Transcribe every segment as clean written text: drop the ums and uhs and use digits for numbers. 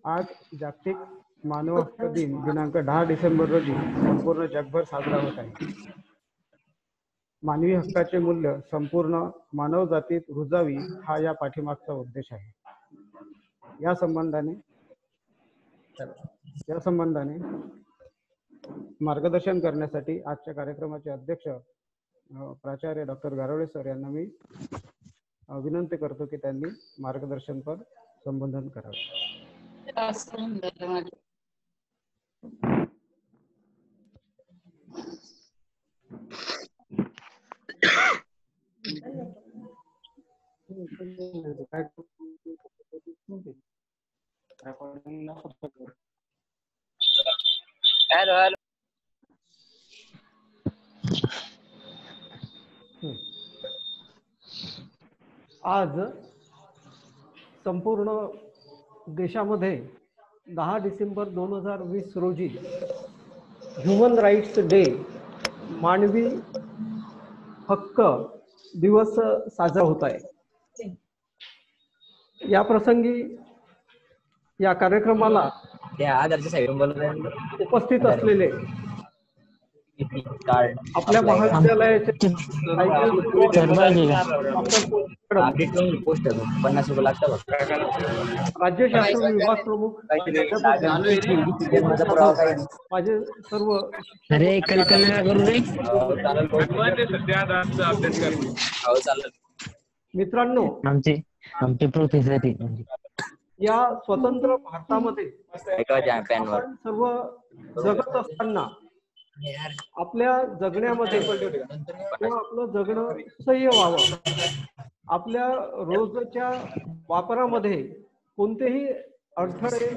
आज जागतिक मानव हक्क दिन दिनांक 10 डिसेंबर रोजी संपूर्ण जगभर साजरा होत आहे. मानवी हक्काचे मूल्य संपूर्ण मानव जातीत रुजावी हा या पाठीमागचा उद्देश आहे. या संबंधाने मार्गदर्शन करण्यासाठी आजच्या कार्यक्रमाचे अध्यक्ष प्राचार्य डॉक्टर गारोळे सर यांना मी विनंती करतो की त्यांनी मार्गदर्शनपर संबोधन करावे. आज संपूर्ण देशामध्ये 10 डिसेंबर 2020 रोजी ह्युमन राईट्स डे मानवी हक्क दिवस साजरा होत आहे. या प्रसंगी या कार्यक्रमाला उपस्थित असलेले आपल्या महाविद्यालयाचे राज्यशास्त्र विभाग प्रमुख माझे सर्व मित्रांनो, या स्वतंत्र भारतामध्ये सर्व जगत असताना आपल्या जगण्यामध्ये किंवा आपलं जगणं सुसह्य व्हावं, आपल्या रोजच्या वापरामध्ये कोणतेही अडथळे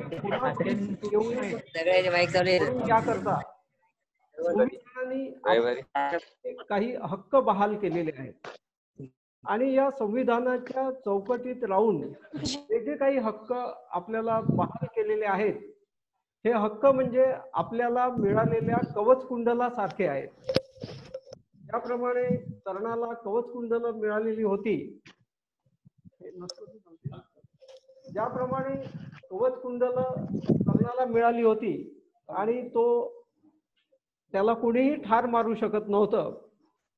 याकरता संविधानाने काही हक्क बहाल केलेले आहेत. आणि या संविधानाच्या चौकटीत राहून जे काही हक्क आपल्याला बहाल केलेले आहेत, हे हक्क म्हणजे आपल्याला मिळालेल्या कवच कुंडला सारखे आहेत. ज्याप्रमाणे तरुणाला कवच कुंडल मिळालेली होती, ज्याप्रमाणे कवच कुंडल तरुणाला मिळाली होती आणि त्याला कोणीही ठार मारू शकत नव्हतं,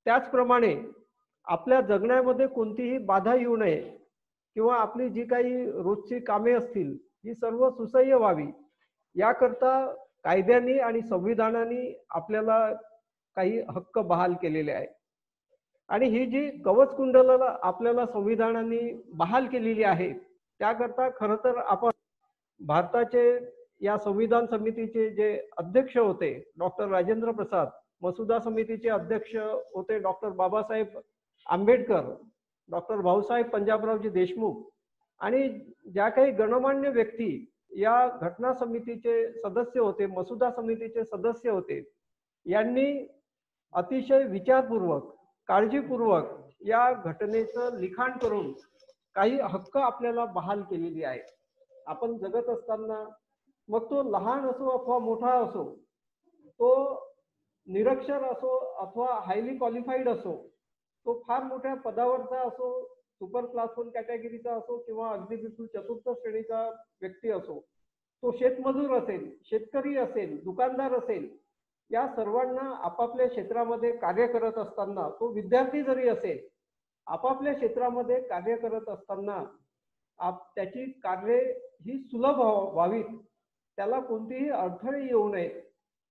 त्याचप्रमाणे आपल्या जगण्यामध्ये कोणतीही बाधा येऊ नये किंवा आपली जी काही रोजची कामे असतील ही सर्व सुसह्य व्हावी याकरता कायद्याने आणि संविधानाने आपल्याला काही हक्क बहाल केलेले आहेत. आणि ही जी कवच कुंडला आपल्याला संविधानाने बहाल केलेली आहे, त्याकरता खरं तर आपण भारताचे या संविधान समितीचे जे अध्यक्ष होते डॉक्टर राजेंद्र प्रसाद, मसुदा समितीचे अध्यक्ष होते डॉक्टर बाबासाहेब आंबेडकर, डॉक्टर भाऊसाहेब पंजाबरावजी देशमुख आणि ज्या काही गणमान्य व्यक्ती या घटना समितीचे सदस्य होते, मसुदा समितीचे सदस्य होते, यांनी अतिशय विचारपूर्वक, काळजीपूर्वक या घटनेचं लिखाण करून काही हक्क आपल्याला बहाल केलेली आहे. आपण जगत असताना मग तो लहान असो अथवा मोठा असो, तो निरक्षर असो अथवा हायली क्वालिफाईड असो, तो फार मोठ्या पदावरचा असो, सुपर क्लास 1 कॅटेगरीचा असो किंवा अगदी बिलकुल चतुर्थ श्रेणीचा व्यक्ती असो, तो शेतमजूर असेल, शेतकरी असेल, दुकानदार असेल, या सर्वांना आपापल्या क्षेत्रामध्ये कार्य करत असताना, तो विद्यार्थी जरी असेल, आपापल्या क्षेत्रामध्ये कार्य करत असताना त्याची कार्य ही सुलभ व्हावीत, त्याला कोणतीही अडथळे येऊ नये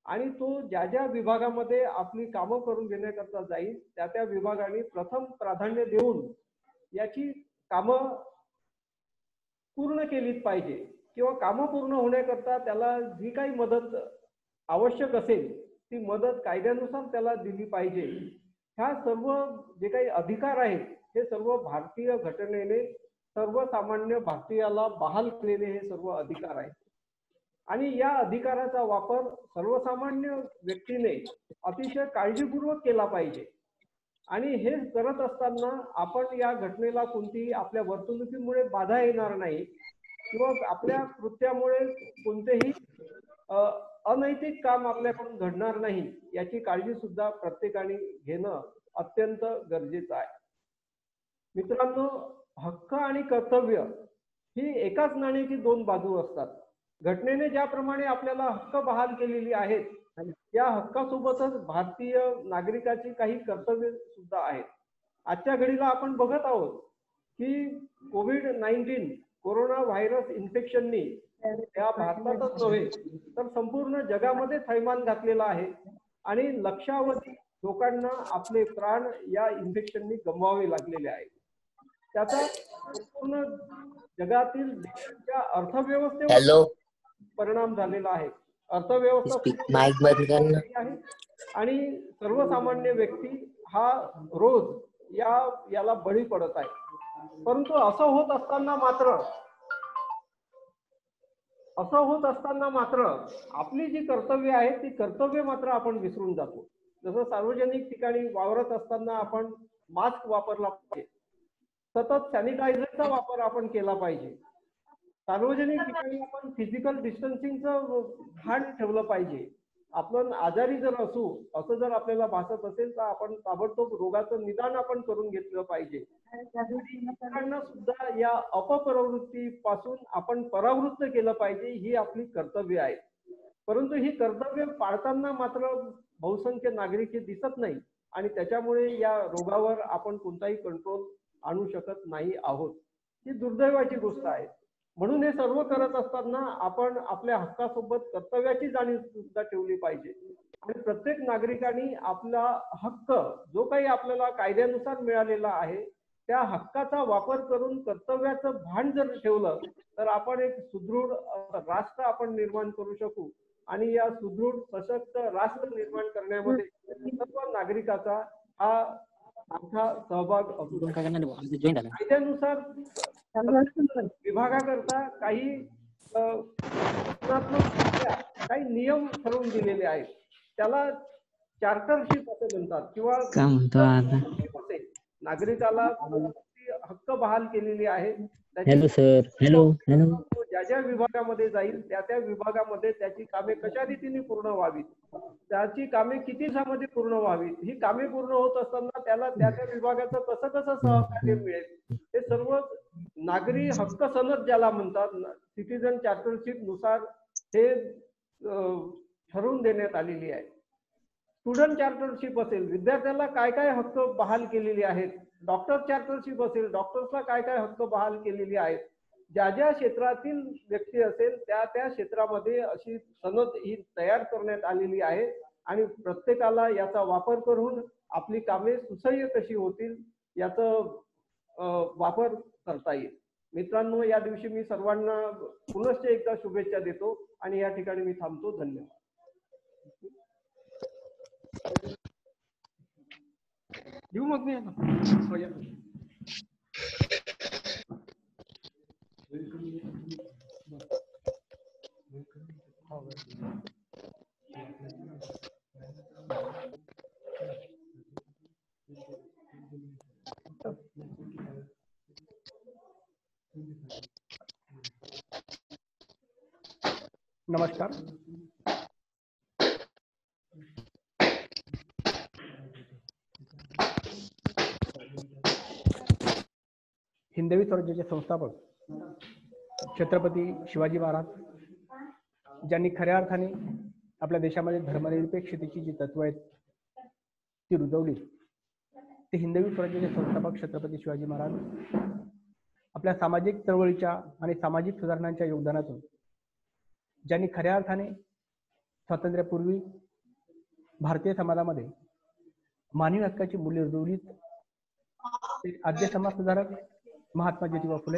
आणि तो ज्या ज्या विभागामध्ये आपली कामं करून घेण्याकरता जाईल त्या त्या विभागाने प्रथम प्राधान्य देऊन याची कामं पूर्ण केलीच पाहिजे किंवा कामं पूर्ण होण्याकरता त्याला जी काही मदत आवश्यक असेल ती मदत कायद्यानुसार त्याला दिली पाहिजे. ह्या सर्व जे काही अधिकार आहेत हे सर्व भारतीय घटनेने सर्वसामान्य भारतीयाला बहाल केलेले हे सर्व अधिकार आहेत आणि या अधिकाराचा वापर सर्वसामान्य व्यक्तीने अतिशय काळजीपूर्वक केला पाहिजे. आणि हे करत असताना आपण या घटनेला कोणतीही आपल्या वर्तणुकीमुळे बाधा येणार नाही किंवा आपल्या कृत्यामुळे कोणतेही अनैतिक काम आपल्याकडून घडणार नाही याची काळजी सुद्धा प्रत्येकाने घेणं अत्यंत गरजेचं आहे. मित्रांनो, हक्क आणि कर्तव्य ही एकाच नाण्याची दोन बाजू असतात. घटनेने ज्याप्रमाणे आपल्याला हक्क बहाल केलेली आहेत, या हक्कासोबतच भारतीय नागरिकाची काही कर्तव्य सुद्धा आहेत. आजच्या घडीला आपण बघत आहोत की कोविड-19 कोरोना व्हायरस इन्फेक्शननी या भारतातच नव्हे तर संपूर्ण जगामध्ये थैमान घातलेला आहे आणि लक्षावधी लोकांना आपले प्राण या इन्फेक्शननी गमवावे लागलेले आहेत. त्याचा संपूर्ण जगातील देशांच्या अर्थव्यवस्थेवर परिणाम झालेला आहे. अर्थव्यवस्था आहे आणि सर्वसामान्य व्यक्ती हा रोज याला बळी पडत आहे. परंतु असं होत असताना मात्र आपली जी कर्तव्य आहेत ती कर्तव्य मात्र आपण विसरून जातो. जसं सार्वजनिक ठिकाणी वावरत असताना आपण मास्क वापरला पाहिजे, सतत सॅनिटायझरचा वापर आपण केला पाहिजे, सार्वजनिक ठिकाणी आपण फिजिकल डिस्टन्सिंगचं भान ठेवलं पाहिजे. आपण आजारी जर असू असं जर आपल्याला भासत असेल तर आपण ताबडतोब रोगाचं निदान आपण करून घेतलं पाहिजे. इतरांना सुद्धा या अपप्रवृत्तीपासून आपण परावृत्त केलं पाहिजे, ही आपली कर्तव्य आहे. परंतु ही कर्तव्य पाळताना मात्र बहुसंख्य नागरिक हे दिसत नाही आणि त्याच्यामुळे या रोगावर आपण कोणताही कंट्रोल आणू शकत नाही आहोत. ही दुर्दैवाची गोष्ट आहे. म्हणून हे सर्व करत असताना आपण आपल्या हक्कासोबत कर्तव्याची जाणीव सुद्धा ठेवली पाहिजे आणि प्रत्येक नागरिकांनी आपला हक्क जो काही आपल्याला कायद्यानुसार मिळालेला आहे त्या हक्काचा वापर करून कर्तव्याचं भान जर ठेवलं तर आपण एक सुदृढ राष्ट्र आपण निर्माण करू शकू आणि या सुदृढ सशक्त राष्ट्र निर्माण करण्यामध्ये सर्व नागरिकाचा हा आमचा सहभाग असू. कायद्यानुसार विभागाकरता काही काही नियम ठरवून दिलेले आहेत. त्याला चार्टरशिप असे म्हणतात किंवा नागरिकाला हक्क बहाल केलेली आहे. Hello sir. हॅलो. ज्या ज्या विभागामध्ये जाईल त्या विभागामध्ये त्याची कामे कशा रीतीने पूर्ण व्हावीत, त्याची कामे किती दिवसामध्ये पूर्ण व्हावीत, ही कामे पूर्ण होत असताना त्याला त्या विभागाचं कसं सहकार्य मिळेल, हे सर्व नागरी हक्क सनद ज्याला म्हणतात सिटीजन चार्टरशिप नुसार हे ठरवून देण्यात आलेली आहे. स्टुडंट चार्टरशिप असेल, विद्यार्थ्यांना काय काय हक्क बहाल केलेले आहेत. डॉक्टर चार्टरशिप असेल, डॉक्टर्सला काय काय हक्क बहाल केलेले आहेत. ज्या ज्या क्षेत्रातील व्यक्ती असेल त्या क्षेत्रामध्ये अशी सनद ही तयार करण्यात आलेली आहे आणि प्रत्येकाला याचा वापर करून आपली कामे सुसह्य कशी होतील याचा वापर करता येईल. मित्रांनो, या दिवशी मी सर्वांना पुनश्च एकदा शुभेच्छा देतो आणि या ठिकाणी मी थांबतो. धन्यवाद. येऊ मग मी नमस्कार. हिंदवी स्वराज्याचे संस्थापक छत्रपती शिवाजी महाराज ज्यांनी खऱ्या अर्थाने आपल्या देशामध्ये धर्मनिरपेक्षतेची जी तत्व आहेत ती रुजवली, ते हिंदवी स्वराज्याचे संस्थापक छत्रपती शिवाजी महाराज आपल्या सामाजिक चळवळीच्या आणि सामाजिक सुधारणांच्या योगदानातून ज्यांनी खऱ्या अर्थाने स्वातंत्र्यापूर्वी भारतीय समाजामध्ये मानवी हक्काची मूल्य रुजवलीत. ते आद्य समाज सुधारक महात्मा ज्योतिबा फुले,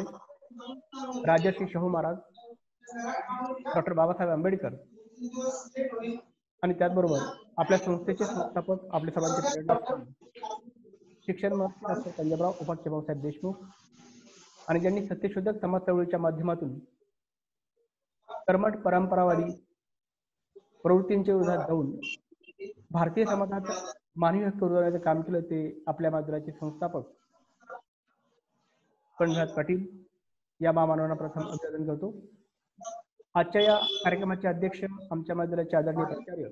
राजर्षी शाहू महाराज, डॉक्टर बाबासाहेब आंबेडकर आणि त्याचबरोबर आपल्या संस्थेचे संस्थापक, आपल्या सर्वांचे प्रेरणा शिक्षण मंत्री डॉक्टर पंजाबराव उपाख्य भाऊसाहेब देशमुख आणि ज्यांनी सत्यशोधक समाज चळवळीच्या माध्यमातून कर्मठ परंपरावादी प्रवृत्तींच्या विरोधात जाऊन भारतीय समाजात मानवी हक्क रुजवण्याचं काम केलं, ते आपल्या माध्यमाचे संस्थापक पंडित पाटील या महामानवांना प्रथम अभिवादन करतो. आजच्या या कार्यक्रमाचे अध्यक्ष आमच्या महाविद्यालयाचे आदरणीय प्राचार्य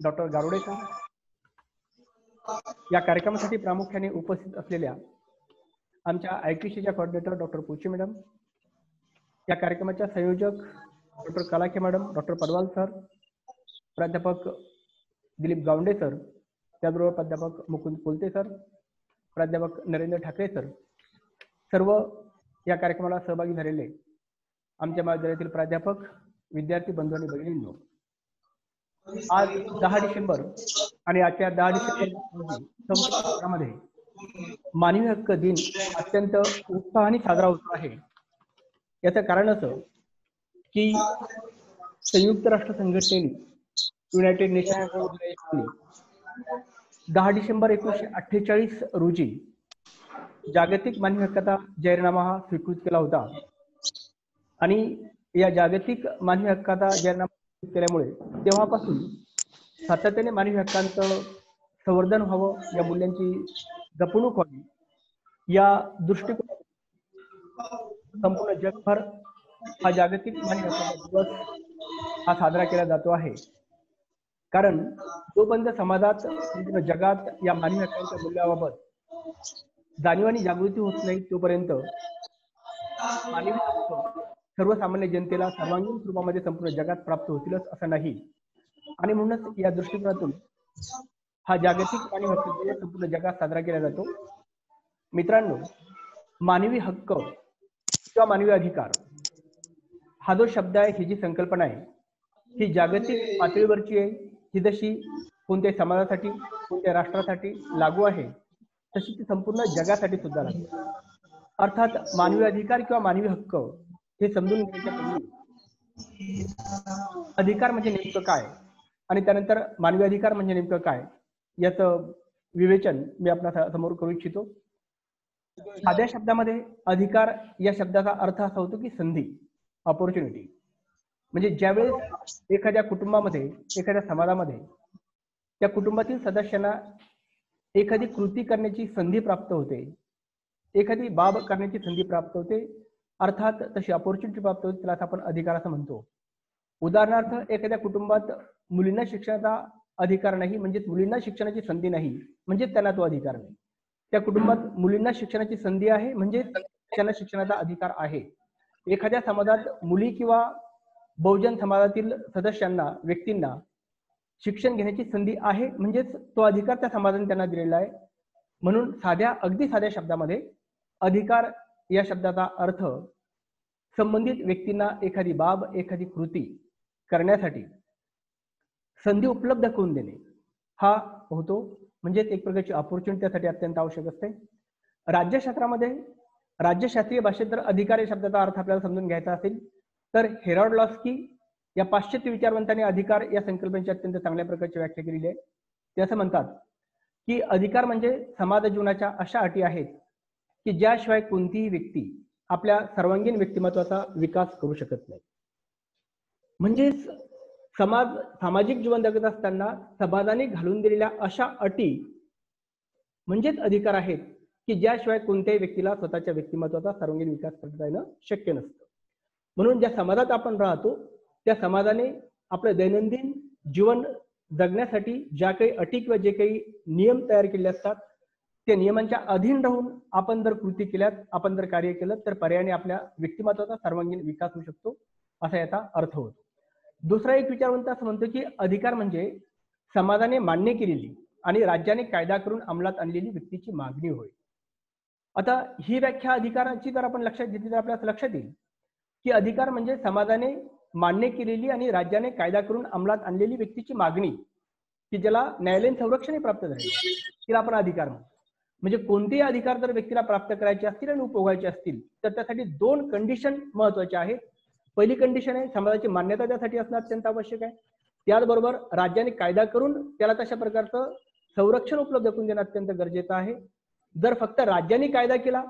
डॉक्टर गारोडे सर, या कार्यक्रमासाठी प्रामुख्याने उपस्थित असलेल्या आमच्या ITCच्या कोऑर्डिनेटर डॉक्टर पोचे मॅडम, या कार्यक्रमाच्या संयोजक doctor Kalakhe madam, doctor Padwal sir, प्राध्यापक दिलीप गावंडे सर, त्याचबरोबर प्राध्यापक मुकुंद कोलते सर, प्राध्यापक नरेंद्र ठाकरे सर, सर्व या कार्यक्रमाला सहभागी झालेले आमच्या महाविद्यालयातील प्राध्यापक, विद्यार्थी बंधू आणि भगिनींनो, आज 10 डिसेंबर आणि आजच्या 10 डिसेंबर रोजी मानवी हक्क दिन अत्यंत उत्साहाने साजरा होतो आहे. याचं कारण असं की संयुक्त राष्ट्र संघटनेने, युनायटेड नेशन 10 डिसेंबर 1948 रोजी जागतिक मानवी हक्काचा जाहीरनामा हा स्वीकृत केला होता. आणि या जागतिक मानवी हक्काचा जाहीरनामा स्वीकृत केल्यामुळे तेव्हापासून सातत्याने मानवी हक्कांचं संवर्धन व्हावं, या मूल्यांची जपणूक व्हावी, या दृष्टिकोनातून संपूर्ण जगभर हा जागतिक मानवी हक्काचा दिवस हा साजरा केला जातो आहे. कारण जोपर्यंत समाजात, संपूर्ण जगात या मानवी हक्कांच्या मूल्याबाबत जाणीव आणि जागृती होत नाही, तोपर्यंत मानवी हक्क सर्वसामान्य जनतेला सर्वांगीण स्वरूपामध्ये संपूर्ण जगात प्राप्त होतीलच असं नाही. आणि म्हणूनच या दृष्टिकोनातून हा जागतिक मानवी हक्क दिवस संपूर्ण जगात साजरा केला जातो. मित्रांनो, मानवी हक्क किंवा मानवी अधिकार हा जो शब्द आहे, ही जी संकल्पना आहे, ही जागतिक पातळीवरची आहे. ही जशी कोणत्याही समाजासाठी, कोणत्या राष्ट्रासाठी लागू आहे, तशी ती संपूर्ण जगासाठी सुद्धा लागू आहे. अर्थात मानवी अधिकार किंवा मानवी हक्क हे समजून घ्यायच्या पूर्वी अधिकार म्हणजे नेमकं काय आणि त्यानंतर मानवी अधिकार म्हणजे नेमकं काय, याचं विवेचन मी आपल्या समोर करू इच्छितो. साध्या शब्दामध्ये अधिकार या शब्दाचा अर्थ असा होतो की संधी, ऑपॉर्च्युनिटी. म्हणजे ज्यावेळेस एखाद्या कुटुंबामध्ये, एखाद्या समाजामध्ये त्या कुटुंबातील सदस्यांना एखादी कृती करण्याची संधी प्राप्त होते, एखादी बाब करण्याची संधी प्राप्त होते, अर्थात तशी ऑपॉर्च्युनिटी प्राप्त होते, त्याला आपण अधिकार असं म्हणतो. उदाहरणार्थ, एखाद्या कुटुंबात मुलींना शिक्षणाचा अधिकार नाही, म्हणजेच मुलींना शिक्षणाची संधी नाही, म्हणजेच त्यांना तो अधिकार नाही. त्या कुटुंबात मुलींना शिक्षणाची संधी आहे, म्हणजे त्यांना शिक्षणाचा अधिकार आहे. एखाद्या समाजात मुली किंवा बहुजन समाजातील सदस्यांना, व्यक्तींना शिक्षण घेण्याची संधी आहे, म्हणजेच तो अधिकार त्या समाजाने त्यांना दिलेला आहे. म्हणून अगदी साध्या शब्दामध्ये अधिकार या शब्दाचा अर्थ संबंधित व्यक्तींना एखादी बाब, एखादी कृती करण्यासाठी संधी उपलब्ध करून देणे हा होतो. म्हणजेच एक प्रकारची ऑपॉर्च्युनिटी त्यासाठी अत्यंत आवश्यक असते. राज्यशास्त्रामध्ये, राज्यशास्त्रीय भाषेत जर अधिकार या शब्दाचा अर्थ आपल्याला समजून घ्यायचा असेल तर हेरॉल्ड लॉस्की या पाश्चात्य विचारवंतांनी अधिकार या संकल्पनेची अत्यंत चांगल्या प्रकारची व्याख्या केलेली आहे. ते असं म्हणतात की अधिकार म्हणजे समाज जीवनाच्या अशा अटी आहेत की ज्याशिवाय कोणतीही व्यक्ती आपल्या सर्वांगीण व्यक्तिमत्वाचा विकास करू शकत नाही. म्हणजेच सामाजिक जीवन जगत असताना समाजाने घालून दिलेल्या अशा अटी म्हणजेच अधिकार आहेत की ज्याशिवाय कोणत्याही व्यक्तीला स्वतःच्या व्यक्तिमत्वाचा सर्वांगीण विकास करता येणं शक्य नसतं. म्हणून ज्या समाजात आपण राहतो त्या समाजाने आपलं दैनंदिन जीवन जगण्यासाठी ज्या काही अटी किंवा जे काही नियम तयार केले असतात, त्या नियमांच्या अधीन राहून आपण जर कृती केल्यात, आपण जर कार्य केलं, तर पर्यायाने आपल्या व्यक्तिमत्वाचा सर्वांगीण विकास होऊ शकतो, असा याचा अर्थ होतो. दुसरा एक विचारवंत असं म्हणतो की अधिकार म्हणजे समाजाने मान्य केलेली आणि राज्याने कायदा करून अंमलात आणलेली व्यक्तीची मागणी होय. आता ही व्याख्या अधिकाराची जर आपण लक्षात घेतली तर आपल्याला लक्षात येईल की अधिकार म्हणजे समाजाने मान्य केलेली आणि राज्याने कायदा करून अंमलात आणलेली व्यक्तीची मागणी, की ज्याला न्यायालयीन संरक्षणही प्राप्त झाले, तिला आपण अधिकार म्हणतो. म्हणजे कोणतेही अधिकार जर व्यक्तीला प्राप्त करायचे असतील आणि उपभोगायचे असतील तर त्यासाठी 2 कंडिशन महत्वाच्या आहेत. पहिली कंडिशन आहे समाजाची मान्यता त्यासाठी असणं अत्यंत आवश्यक आहे. त्याचबरोबर राज्याने कायदा करून त्याला तशा प्रकारचं संरक्षण उपलब्ध करून देणं अत्यंत गरजेचं आहे. जर फक्त राज्याने कायदा केला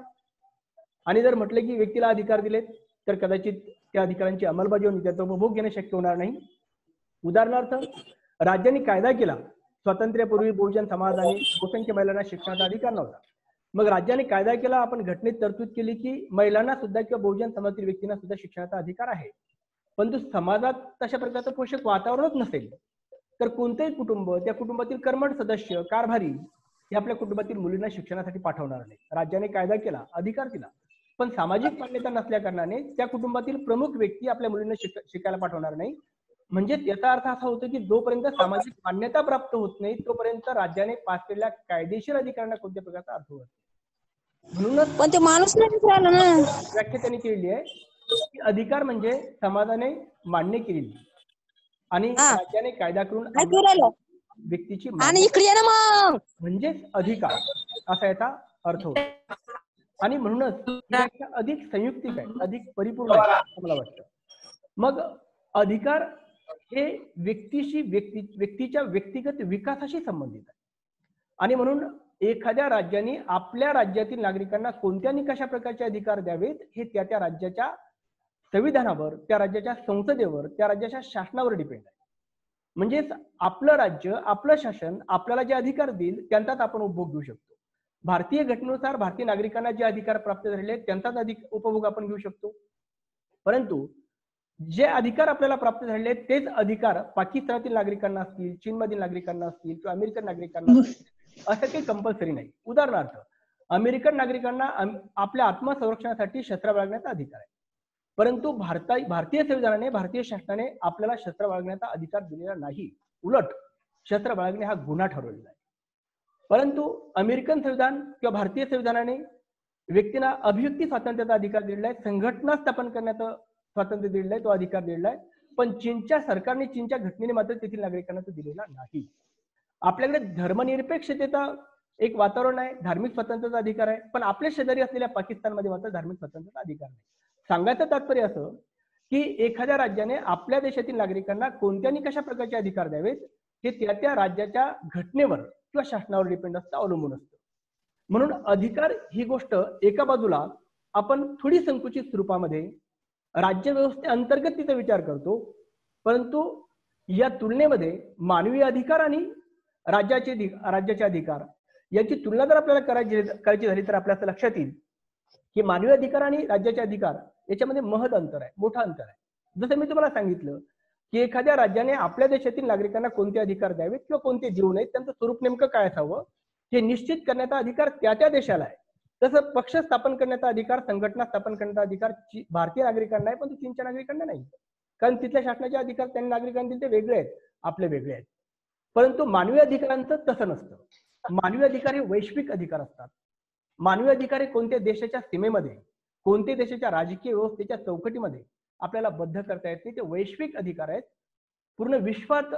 आणि जर म्हटलं की व्यक्तीला अधिकार दिलेत तर कदाचित त्या अधिकारांची अंमलबजावणी, त्याचा उपभोग घेणं शक्य होणार नाही. उदाहरणार्थ, राज्याने कायदा केला, स्वातंत्र्यापूर्वी बहुजन समाजाने बहुसंख्य महिलांना शिक्षणाचा अधिकार नव्हता. मग राज्याने कायदा केला, आपण घटनेत तरतूद केली की महिलांना सुद्धा किंवा बहुजन समाजातील व्यक्तींना सुद्धा शिक्षणाचा अधिकार आहे. परंतु समाजात तशा प्रकारचं पोषक वातावरणच नसेल तर कोणतेही कुटुंब, त्या कुटुंबातील कर्मठ सदस्य, कारभारी हे आपल्या कुटुंबातील मुलींना शिक्षणासाठी पाठवणार नाही. राज्याने कायदा केला, अधिकार दिला, पण सामाजिक मान्यता नसल्या कारणाने त्या कुटुंबातील प्रमुख व्यक्ती आपल्या मुलींना शिकायला पाठवणार नाही. म्हणजे याचा अर्थ असा होतो की जोपर्यंत सामाजिक मान्यता प्राप्त होत नाही तोपर्यंत राज्याने पास केलेल्या कायदेशीर अधिकारांना कोणत्या प्रकारचा अर्थ होत. म्हणूनच पण ते माणूस नाही राहिला ना. व्याख्या त्यांनी केलेली आहे की अधिकार म्हणजे समाजाने मान्य केलेली आणि राज्याने कायदा करून व्यक्तीची आणि मान्यता इकडे ये ना मग. म्हणजेच अधिकार असा याचा अर्थ होतो. आणि म्हणूनच ही व्याख्या अधिक संयुक्तिक आहे, अधिक परिपूर्ण आहे असं मला वाटतं. मग अधिकार हे व्यक्तीच्या व्यक्तिगत विकासाशी संबंधित आहे. आणि म्हणून एखाद्या राज्याने आपल्या राज्यातील नागरिकांना कोणत्या आणि कशा प्रकारचे अधिकार द्यावेत हे त्या त्या राज्याच्या संविधानावर, त्या राज्याच्या संसदेवर, त्या राज्याच्या शासनावर डिपेंड आहे. म्हणजेच आपलं राज्य, आपलं शासन आपल्याला जे अधिकार देईल त्यांचाच आपण उपभोग घेऊ शकतो. भारतीय घटनेनुसार भारतीय नागरिकांना जे अधिकार प्राप्त झालेले आहेत त्यांचाच उपभोग आपण घेऊ शकतो. परंतु जे अधिकार आपल्याला प्राप्त झालेले आहेत तेच अधिकार पाकिस्तानातील नागरिकांना असतील, चीनमधील नागरिकांना असतील किंवा अमेरिकन नागरिकांना असतील असं काही कंपल्सरी नाही. उदाहरणार्थ अमेरिकन नागरिकांना आपल्या आत्मसंरक्षणासाठी शस्त्र बाळगण्याचा अधिकार आहे, परंतु भारतीय संविधानाने, भारतीय शासनाने आपल्याला शस्त्र बाळगण्याचा अधिकार दिलेला नाही. उलट शस्त्र बाळगणे हा गुन्हा ठरवलेला आहे. परंतु अमेरिकन संविधान किंवा भारतीय संविधानाने व्यक्तींना अभिव्यक्ती स्वातंत्र्याचा अधिकार दिलेला आहे, संघटना स्थापन करण्याचा स्वातंत्र्य दिलेलं आहे, तो अधिकार दिलेला आहे. पण चीनच्या सरकारने, चीनच्या घटनेने मात्र तेथील नागरिकांना तो दिलेला नाही. आपल्याकडे धर्मनिरपेक्षतेचा एक वातावरण आहे, धार्मिक स्वातंत्र्याचा अधिकार आहे, पण आपल्या शेजारी असलेल्या पाकिस्तानमध्ये मात्र धार्मिक स्वातंत्र्याचा अधिकार नाही. सांगायचं तात्पर्य असं की एखाद्या राज्याने आपल्या देशातील नागरिकांना कोणत्या आणि कशा प्रकारचे अधिकार द्यावेत हे त्या त्या राज्याच्या घटनेवर किंवा शासनावर डिपेंड असतं, अवलंबून असतं. म्हणून अधिकार ही गोष्ट एका बाजूला आपण थोडी संकुचित स्वरूपामध्ये राज्य व्यवस्थेअंतर्गत तिचा विचार करतो, परंतु या तुलनेमध्ये मानवी अधिकार आणि राज्याचे अधिकार याची तुलना जर आपल्याला करायची झाली तर आपल्याला लक्षात येईल की मानवी अधिकार आणि राज्याचे अधिकार याच्यामध्ये महत् अंतर आहे, मोठा अंतर आहे. जसं मी तुम्हाला सांगितलं की एखाद्या राज्याने आपल्या देशातील नागरिकांना कोणते अधिकार द्यावेत किंवा कोणते देऊ नयेत, त्यांचं स्वरूप नेमकं काय असावं हे निश्चित करण्याचा अधिकार त्या त्या देशाला आहे. तसं पक्ष स्थापन करण्याचा अधिकार, संघटना स्थापन करण्याचा अधिकार भारतीय नागरिकांना आहे, पण चीनच्या नागरिकांना नाही. कारण तिथल्या शासनाचे अधिकार त्यांनी नागरिकांना दिले ते वेगळे आहेत, आपले वेगळे आहेत. परंतु मानवी अधिकारांचं तसं नसतं. मानवी अधिकार हे वैश्विक अधिकार असतात. मानवी अधिकार हे कोणत्या देशाच्या सीमेमध्ये, कोणत्या देशाच्या राजकीय व्यवस्थेच्या चौकटीमध्ये आपल्याला बद्ध करता येत नाही. ते वैश्विक अधिकार आहेत. पूर्ण विश्वात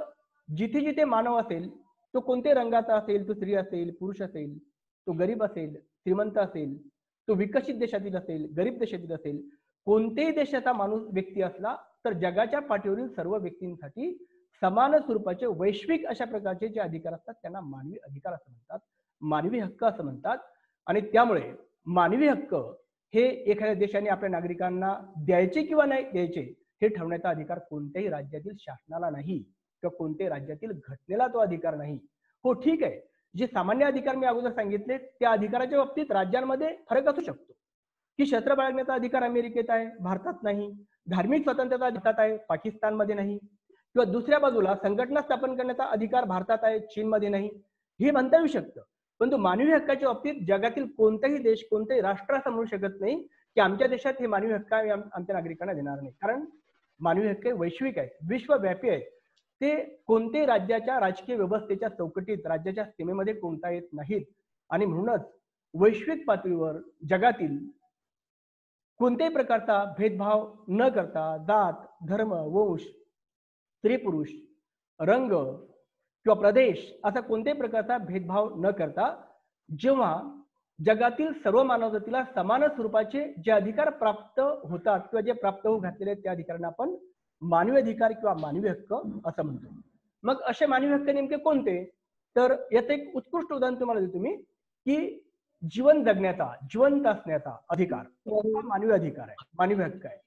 जिथे जिथे मानव असेल, तो कोणत्या रंगाचा असेल, तो स्त्री असेल, पुरुष असेल, तो गरीब असेल, श्रीमंत असेल, तो विकसित देशातील असेल, गरीब देशातील असेल, कोणत्याही देशाचा माणूस व्यक्ती असला तर जगाच्या पाठीवरील सर्व व्यक्तींसाठी समान स्वरूपाचे वैश्विक अशा प्रकारचे जे अधिकार असतात त्यांना मानवी अधिकार असं म्हणतात, मानवी हक्क असं म्हणतात. आणि त्यामुळे मानवी हक्क हे एखाद्या देशाने आपल्या नागरिकांना द्यायचे किंवा नाही द्यायचे हे ठरवण्याचा अधिकार कोणत्याही राज्यातील शासनाला नाही किंवा कोणत्याही राज्यातील घटनेला तो अधिकार नाही. हो ठीक आहे, जे सामान्य अधिकार मी अगोदर सांगितले त्या अधिकाराच्या बाबतीत राज्यांमध्ये फरक असू शकतो की शस्त्र बाळगण्याचा अधिकार अमेरिकेत आहे, भारतात नाही. धार्मिक स्वातंत्र्याचा अधिकार आहे, पाकिस्तानमध्ये नाही. किंवा दुसऱ्या बाजूला संघटना स्थापन करण्याचा अधिकार भारतात आहे, चीनमध्ये नाही, हे म्हणता येऊ शकतं. परंतु मानवी हक्काच्या बाबतीत जगातील कोणताही देश, कोणतेही राष्ट्र असं म्हणू शकत नाही की आमच्या देशात हे मानवी हक्क आमच्या नागरिकांना देणार नाही. कारण मानवी हक्क वैश्विक आहेत, विश्वव्यापी आहेत. ते कोणत्याही राज्याच्या राजकीय व्यवस्थेच्या चौकटीत, राज्याच्या सीमेमध्ये कोणता येत नाहीत. आणि म्हणूनच वैश्विक पातळीवर जगातील कोणत्याही प्रकारचा भेदभाव न करता जात, धर्म, वंश, स्त्री पुरुष, रंग किंवा प्रदेश असा कोणत्याही प्रकारचा भेदभाव न करता जेव्हा जगातील सर्व मानवजातीला समान स्वरूपाचे जे अधिकार प्राप्त होतात किंवा जे प्राप्त होऊ घातलेले आहेत त्या अधिकारांना आपण मानवी अधिकार किंवा मानवी हक्क असं म्हणतो. मग असे मानवी हक्क नेमके कोणते? तर याचं एक उत्कृष्ट उदाहरण तुम्हाला देतो मी की जीवन जगण्याचा, जिवंत असण्याचा अधिकार हा मानवी अधिकार आहे, मानवी हक्क आहे.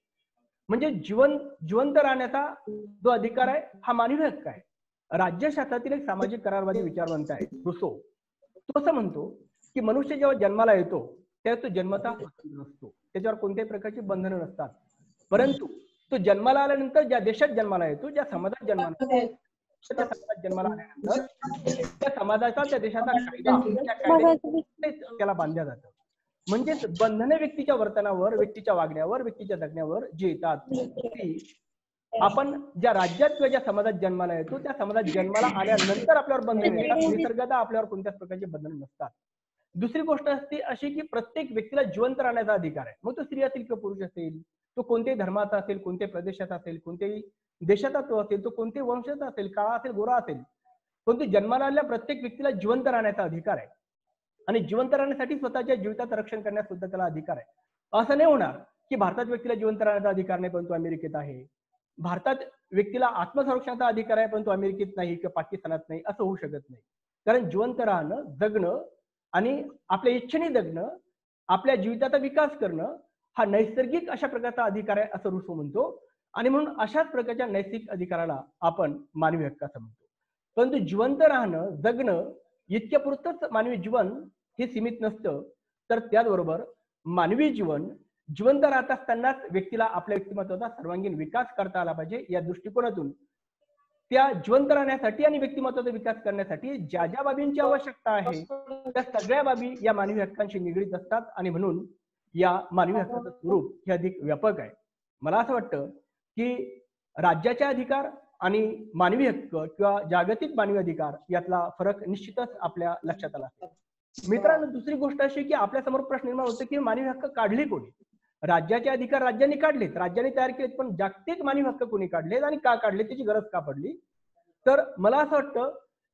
म्हणजे जिवंत राहण्याचा जो अधिकार आहे हा मानवी हक्क आहे. राज्यशास्त्रातील एक सामाजिक करारवादी विचारवंत आहे रुसो, तो असं म्हणतो की मनुष्य जेव्हा जन्माला येतो तेव्हा तो जन्मता स्वतंत्र असतो, त्याच्यावर कोणत्याही प्रकारची बंधनं नसतात. परंतु तो जन्माला आल्यानंतर ज्या देशात जन्माला येतो, ज्या समाजात जन्माला येतो, त्या समाजात जन्माला आल्यानंतर त्या समाजाचा, त्या देशाचा कायदा त्याला बांधल्या जातं. म्हणजेच बंधने व्यक्तीच्या वर्तनावर, व्यक्तीच्या वागण्यावर, व्यक्तीच्या जगण्यावर जी येतात ती आपण ज्या राज्यात किंवा ज्या समाजात जन्माला येतो त्या समाजात जन्माला आल्यानंतर आपल्यावर बंधने येतात. निसर्गात आपल्यावर कोणत्याच प्रकारचे बंधन नसतात. दुसरी गोष्ट असते अशी की प्रत्येक व्यक्तीला जिवंत राहण्याचा अधिकार आहे. मग तो स्त्री असेल किंवा पुरुष असेल, तो कोणत्याही धर्माचा असेल, कोणत्याही प्रदेशाचा असेल, कोणत्याही देशाचा तो असेल, तो कोणत्याही वंशाचा असेल, काळा असेल, गोरा असेल, पण जन्माला आलेल्या प्रत्येक व्यक्तीला जिवंत राहण्याचा अधिकार आहे. आणि जिवंत राहण्यासाठी स्वतःच्या जीविताचं रक्षण करण्यास सुद्धा त्याला अधिकार आहे. असं नाही होणार की भारतात व्यक्तीला जिवंत राहण्याचा अधिकार नाही परंतु अमेरिकेत आहे, भारतात व्यक्तीला आत्मसंरक्षणाचा अधिकार आहे परंतु अमेरिकेत नाही किंवा पाकिस्तानात नाही, असं होऊ शकत नाही. कारण जिवंत राहणं, जगणं आणि आपल्या इच्छेने जगणं, आपल्या जीविताचा विकास करणं हा नैसर्गिक अशा प्रकारचा अधिकार आहे असं रुसो म्हणतो. आणि म्हणून अशाच प्रकारच्या नैसर्गिक अधिकाराला आपण मानवी हक्क असं म्हणतो. परंतु जिवंत राहणं, जगणं इतक्यापुरतच मानवी जीवन हे सीमित नसतं, तर त्याचबरोबर मानवी जीवन जिवंत राहत असतानाच व्यक्तीला आपल्या व्यक्तिमत्वाचा सर्वांगीण विकास करता आला पाहिजे. या दृष्टिकोनातून त्या जिवंत राहण्यासाठी आणि व्यक्तिमत्वाचा विकास करण्यासाठी ज्या ज्या बाबींची आवश्यकता आहे त्या सगळ्या बाबी या मानवी हक्कांशी निगडीत असतात. आणि म्हणून या मानवी हक्काचं स्वरूप हे अधिक व्यापक आहे. मला असं वाटतं की राज्याचे अधिकार आणि मानवी हक्क किंवा जागतिक मानवी अधिकार यातला फरक निश्चितच आपल्या लक्षात आला असेल. मित्रांनो, दुसरी गोष्ट अशी की आपल्या समोर प्रश्न निर्माण होतो की मानवी हक्क काढले कोणी? राज्याचे अधिकार राज्यांनी काढलेत, राज्यांनी तयार केलेत, पण जागतिक मानवी हक्क कोणी काढलेत आणि का काढले, त्याची गरज का पडली? तर मला असं वाटतं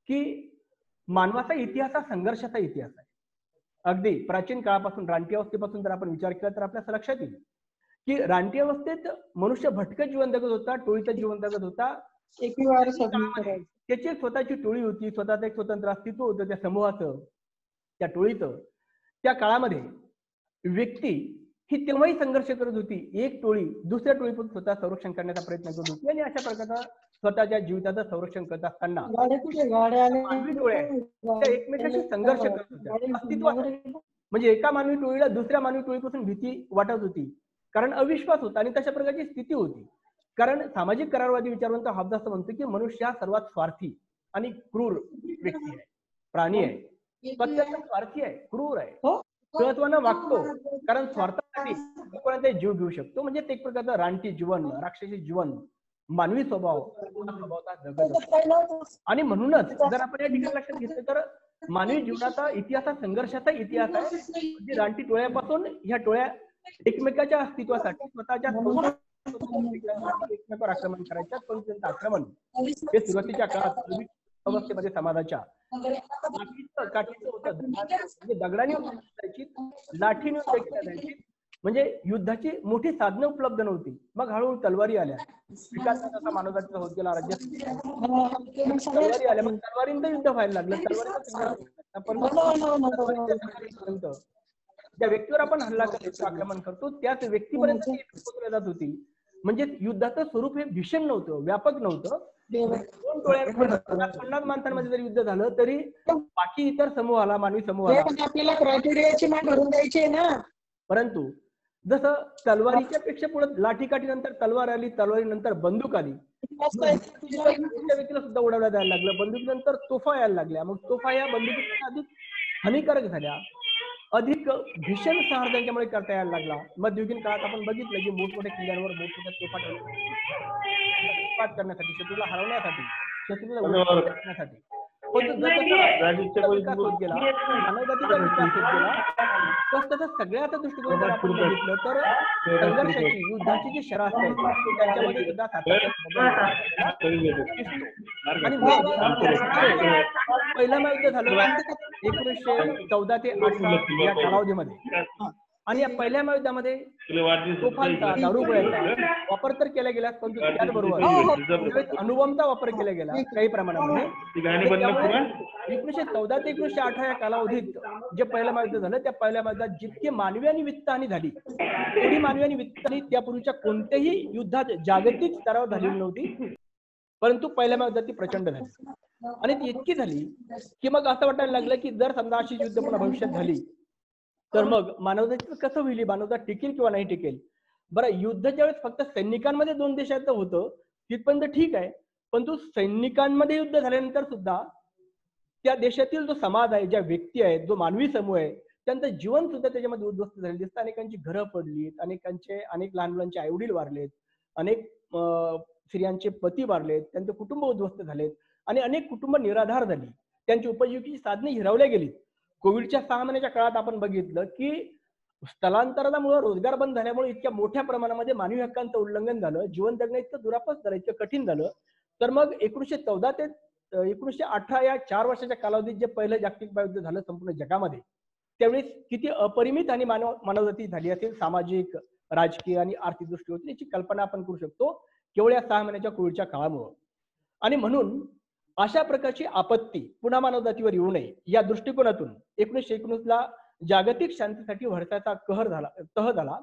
की मानवाचा इतिहास हा संघर्षाचा इतिहास आहे. अगदी प्राचीन काळापासून, रानटी अवस्थेपासून जर आपण विचार केला तर आपल्या लक्षात येईल की रानटी अवस्थेत मनुष्य भटकत जीवन जगत होता, टोळीचं जीवन जगत होता. त्याची स्वतःची टोळी होती, स्वतःचं एक स्वतंत्र अस्तित्व होतं त्या समूहाचं, त्या टोळीचं. त्या काळामध्ये व्यक्ती ही तेव्हाही संघर्ष करत होती. एक टोळी दुसऱ्या टोळीपासून स्वतः संरक्षण करण्याचा प्रयत्न करत होती आणि अशा प्रकारचा स्वतःच्या जीविताचं संरक्षण करत असताना मानवी टोळ्या त्या एकमेकांशी संघर्ष करत होत्या अस्तित्वासाठी. म्हणजे एका मानवी टोळीला दुसऱ्या मानवी टोळीपासून भीती वाटत होती, कारण अविश्वास होता आणि तशा प्रकारची स्थिती होती. कारण सामाजिक करारवादी विचारवंत हॉब्स असं म्हणतो की मनुष्य हा सर्वात स्वार्थी आणि क्रूर व्यक्ती आहे, प्राणी आहे. अत्यंत स्वार्थी आहे, क्रूर आहे, सहत्वानं वागतो, कारण स्वार्थासाठी कोणाचाही जीव घेऊ शकतो. म्हणजे एक प्रकारचं रानटी जीवन, राक्षसी जीवन मानवी स्वभाव जगत असतो. आणि म्हणूनच जर आपण या ठिकाणी लक्षात घेतलं तर मानवी जीवनाचा इतिहास हा संघर्षाचा इतिहास आहे. रानटी टोळ्यापासून ह्या टोळ्या एकमेकाच्या अस्तित्वासाठी स्वतःच्या एकमेकांवर आक्रमण करायच्या, पण त्यांचं आक्रमण हे सुरुवातीच्या काळात अवस्थेमध्ये समाजाच्या काठीचं होतं, म्हणजे दगडाने जायची, लाठीने जायची. म्हणजे युद्धाची मोठी साधनं उपलब्ध नव्हती. मग हळूहळू तलवारी आल्या, विकास जसा मानवजातीचा होत गेला, राज्यात तलवारी आल्या, मग तलवारींचं युद्ध व्हायला लागलं. तलवारीपर्यंत ज्या व्यक्तीवर आपण हल्ला करतो, आक्रमण करतो, त्याच व्यक्तीपर्यंत ती पोहोचल्या जात होती. म्हणजे युद्धाचं स्वरूप हे भीषण नव्हतं, व्यापक नव्हतं. 2 टोळ्यांमध्ये 50 माणसांमध्ये जरी युद्ध झालं तरी बाकी इतर समूहाला, मानवी समूहाला आपल्याला क्रायटेरियाची माग भरून द्यायची आहे ना. परंतु जसं तलवारीच्या पेक्षा पुढे लाठीकाठी नंतर तलवार आली, तलवारीनंतर बंदूक आली, व्यक्तीला सुद्धा उडवल्या जायला लागलं. बंदुकीनंतर तोफा यायला लागल्या, मग तोफा या बंदुकीपेक्षा अधिक हानिकारक झाल्या, अधिक भीषण संहार त्यांच्यामुळे करता यायला लागला. मध्ययुगीन काळात आपण बघितलं की मोठमोठ्या किल्ल्यांवर मोठमोठ्या तोफा करण्यासाठी, शत्रूला हरवण्यासाठी, शत्रूला करण्यासाठी. पण विकास होत गेला, मानवजातीचा विकास होत गेला, तसं सगळ्याचा दृष्टिकोन जर आपण बघितलं तर संघर्षाची, युद्धाची जी शरा असते त्यांच्यामध्ये सुद्धा आणि पहिलं महायुद्ध झालं 1914 ते 18 या कालावधीमध्ये. आणि या पहिल्या महायुद्धामध्ये तोफांचा, दारुगोळ्याचा वापर तर केला गेला, पण त्याचबरोबर अणुबॉम्बचा वापर केला गेला काही प्रमाणामध्ये. 1914 ते 1918 या कालावधीत जे पहिलं महायुद्ध झालं, त्या पहिल्या महायुद्धात जितकी मानवी आणि वित्तहानी झाली तेवढी मानवी आणि वित्तहानी त्यापूर्वीच्या कोणत्याही युद्धात जागतिक स्तरावर झालेली नव्हती. परंतु पहिल्या महायुद्धात ती प्रचंड झाली आणि ती इतकी झाली की मग असं वाटायला लागलं की जर समजा अशी युद्ध पुन्हा भविष्यात झाली तर मग मानवजातीचं कसं होईल, मानवता टिकेल किंवा नाही टिकेल. बरं, युद्ध ज्यावेळेस फक्त सैनिकांमध्ये 2 देशाचं होतं तिथपर्यंत ठीक आहे, पण तो सैनिकांमध्ये युद्ध झाल्यानंतर सुद्धा त्या देशातील जो समाज आहे, ज्या व्यक्ती आहेत, जो मानवी समूह आहे, त्यांचं जीवन सुद्धा त्याच्यामध्ये उद्ध्वस्त झालेलं दिसतं. अनेकांची घरं पडलीत, अनेक लहान मुलांचे आईवडील वारलेत, अनेक स्त्रियांचे पती वारलेत, त्यांचे कुटुंब उद्ध्वस्त झालेत आणि अनेक कुटुंब निराधार झाली, त्यांची उपजीविकेची साधने हिरावल्या गेलीत. कोविडच्या 6 महिन्याच्या काळात आपण बघितलं की स्थलांतरणामुळे रोजगार बंद झाल्यामुळे इतक्या मोठ्या प्रमाणामध्ये मानवी हक्कांचं उल्लंघन झालं, जीवन जगणं इतकं दुरापत झालं, इतकं कठीण झालं. तर मग 1914 ते 1918 या 4 वर्षाच्या कालावधीत जे पहिलं जागतिक महायुद्ध झालं संपूर्ण जगामध्ये, त्यावेळेस किती अपरिमित आणि मानवजाती झाली असेल, सामाजिक, राजकीय आणि आर्थिक दृष्टीकोन, याची कल्पना आपण करू शकतो केवळ या 6 महिन्याच्या कोविडच्या काळामुळे. आणि म्हणून अशा प्रकारची आपत्ती पुन्हा मानवजातीवर येऊ नये या दृष्टिकोनातून 1919ला जागतिक शांतीसाठी वर्षाचा तह झाला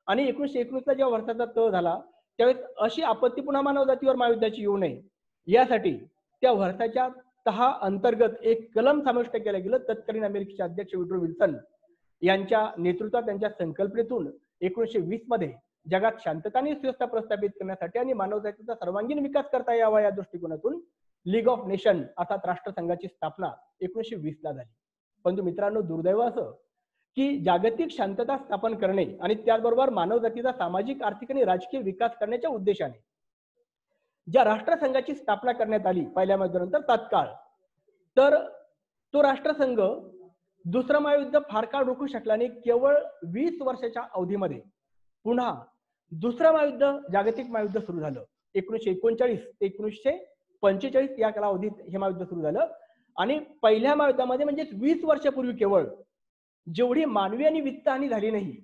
आणि 1919ला जेव्हा वर्षाचा तह झाला त्यावेळेस अशी आपत्ती पुन्हा मानवजातीवर महायुद्धाची येऊ नये यासाठी त्या वर्षाच्या तहा अंतर्गत एक कलम समाविष्ट केलं गेलं. तत्कालीन अमेरिकेचे अध्यक्ष वुड्रो विल्सन यांच्या नेतृत्वात, त्यांच्या संकल्पनेतून 1920 मध्ये जगात शांतता आणि सुव्यवस्था प्रस्थापित करण्यासाठी आणि मानवजातीचा सर्वांगीण विकास करता यावा या दृष्टिकोनातून लीग ऑफ नेशन अर्थात राष्ट्रसंघाची स्थापना 1920 ला झाली. परंतु मित्रांनो, दुर्दैव असं की जागतिक शांतता स्थापन करणे आणि त्याचबरोबर मानवजातीचा सामाजिक, आर्थिक आणि राजकीय विकास करण्याच्या उद्देशाने ज्या राष्ट्रसंघाची स्थापना करण्यात आली पहिल्या महायुद्धानंतर तात्काळ, तर तो राष्ट्रसंघ दुसरं महायुद्ध फार काळ रोखू शकला नाही. केवळ 20 वर्षाच्या अवधीमध्ये पुन्हा दुसरं महायुद्ध, जागतिक महायुद्ध सुरू झालं. 1939 ते 1945 या कालावधीत हे महायुद्ध सुरू झालं. आणि पहिल्या महायुद्धामध्ये म्हणजे 20 वर्षापूर्वी केवळ जेवढी मानवी आणि वित्त हानी झाली नाही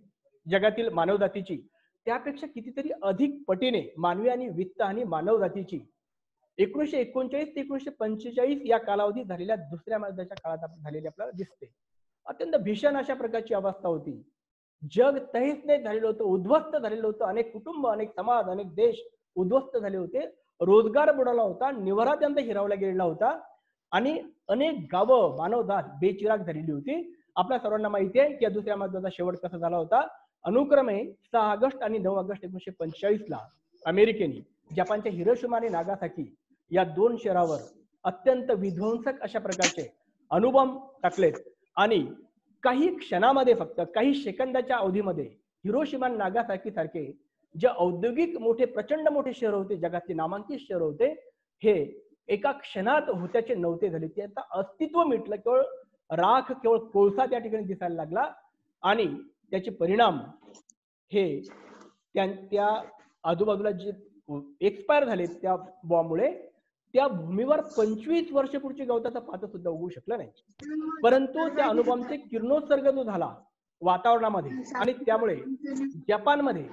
जगातील मानवजातीची, त्यापेक्षा कितीतरी अधिक पटीने मानवी आणि वित्त हानी मानवजातीची 1939 ते 1945 या कालावधीत झालेल्या दुसऱ्या महायुद्धाच्या काळात झालेली आपल्याला दिसते. अत्यंत भीषण अशा प्रकारची अवस्था होती. जग तहीसनेस झालेलं होतं, उद्ध्वस्त झालेलं होतं. अनेक कुटुंब, अनेक समाज, अनेक देश उद्ध्वस्त झाले होते. रोजगार बुडाला होता, निवारा त्यांचा हिरावला गेलेला होता आणि अनेक गावं, मानवजात बेचिराग झालेली होती. आपल्या सर्वांना माहिती आहे की या दुसऱ्या महायुद्धाचा शेवट कसा झाला होता. अनुक्रमे 6 ऑगस्ट आणि 9 ऑगस्ट 1945 ला अमेरिकेने जपानच्या हिरोशिमा आणि नागासाकी या 2 शहरावर अत्यंत विध्वंसक अशा प्रकारचे अणुबॉम्ब टाकलेत आणि काही क्षणामध्ये, फक्त काही सेकंदाच्या अवधीमध्ये हिरोशिमा आणि नागासाकी सारखे जे औद्योगिक मोठे, प्रचंड मोठे शहर होते, जगातले नामांकित शहर होते, हे एका क्षणात होत्याचे नव्हते झाले. त्याचं अस्तित्व मिटलं. केवळ राख, केवळ कोळसा त्या ठिकाणी दिसायला लागला आणि त्याचे परिणाम हे त्या आजूबाजूला जे एक्सपायर झाले त्या बॉम्बमुळे त्या भूमीवर 25 वर्ष पुढची गवताचा पात सुद्धा उगवू शकलं नाही. परंतु त्या अणुबॉम्बचे किरणोत्सर्ग जो झाला वातावरणामध्ये आणि त्यामुळे जपानमध्ये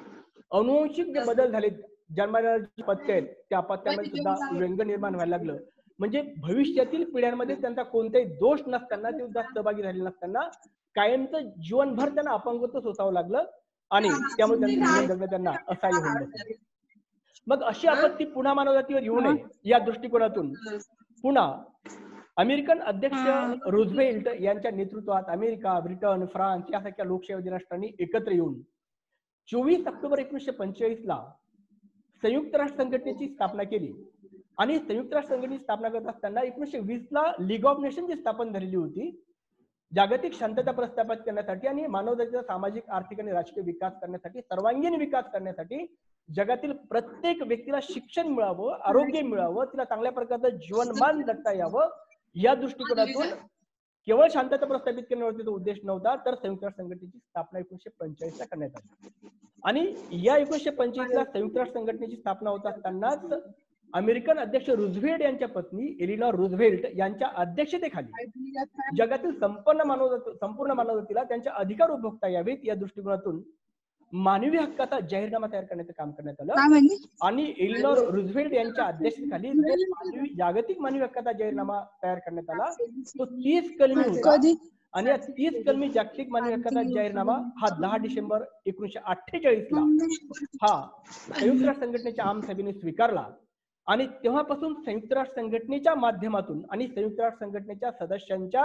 अनुवांशिक जे बदल झाले, जन्मलेल्या पथ्य आहेत त्या पथ्यामध्ये सुद्धा व्यंग निर्माण व्हायला लागलं. म्हणजे भविष्यातील पिढ्यांमध्ये त्यांचा कोणताही दोष नसताना, ते सुद्धा सहभागी झालेले नसताना कायमचं जीवनभर त्यांना अपंगत्व सोसावं लागलं आणि त्यामुळे त्यांचं जीवन जगणं त्यांना असह्य होऊन बसलं. मग अशी आपत्ती पुन्हा मानवजातीवर येऊ नये या दृष्टिकोनातून पुन्हा अमेरिकन अध्यक्ष रूझवेल्ट यांच्या नेतृत्वात अमेरिका, ब्रिटन, फ्रान्स यासारख्या लोकशाही राष्ट्रांनी एकत्र येऊन 24 ऑक्टोबर 1945 ला संयुक्त राष्ट्र संघटनेची स्थापना केली. आणि संयुक्त राष्ट्र संघटनेची स्थापना करत असताना 1920 ला लीग ऑफ नेशनची स्थापना झालेली होती, जागतिक शांतता प्रस्थापित करण्यासाठी आणि मानवजातीचा सामाजिक, आर्थिक आणि राजकीय विकास करण्यासाठी, सर्वांगीण विकास करण्यासाठी, जगातील प्रत्येक व्यक्तीला शिक्षण मिळावं, आरोग्य मिळावं, तिला चांगल्या प्रकारचं जीवनमान जगता यावं या दृष्टिकोनातून केवळ शांतता प्रस्थापित करण्यावरती तो उद्देश नव्हता, तर संयुक्त राष्ट्र संघटनेची स्थापना 1945 ला करण्यात आली. आणि या 1945 ला संयुक्त राष्ट्र संघटनेची स्थापना होत असतानाच अमेरिकन अध्यक्ष रूझवेल्ट यांच्या पत्नी एलिनॉर रूझवेल्ट यांच्या अध्यक्षतेखाली जगातील संपूर्ण मानवजातीला त्यांचे अधिकार उपभोगता यावेत या दृष्टिकोनातून मानवी हक्काचा जाहीरनामा तयार करण्याचं काम करण्यात आलं. आणि एलिनॉर रूझवेल्ट यांच्या अध्यक्षतेखाली जागतिक मानवी हक्काचा जाहीरनामा तयार करण्यात आला. तो 30 कलमी होता आणि या 30 कलमी जागतिक मानवी हक्काचा जाहीरनामा हा 10 डिसेंबर 1948 ला हा संयुक्त राष्ट्र संघटनेच्या आमसभेने स्वीकारला. आणि तेव्हापासून संयुक्त राष्ट्र संघटनेच्या माध्यमातून आणि संयुक्त राष्ट्र संघटनेच्या सदस्यांच्या,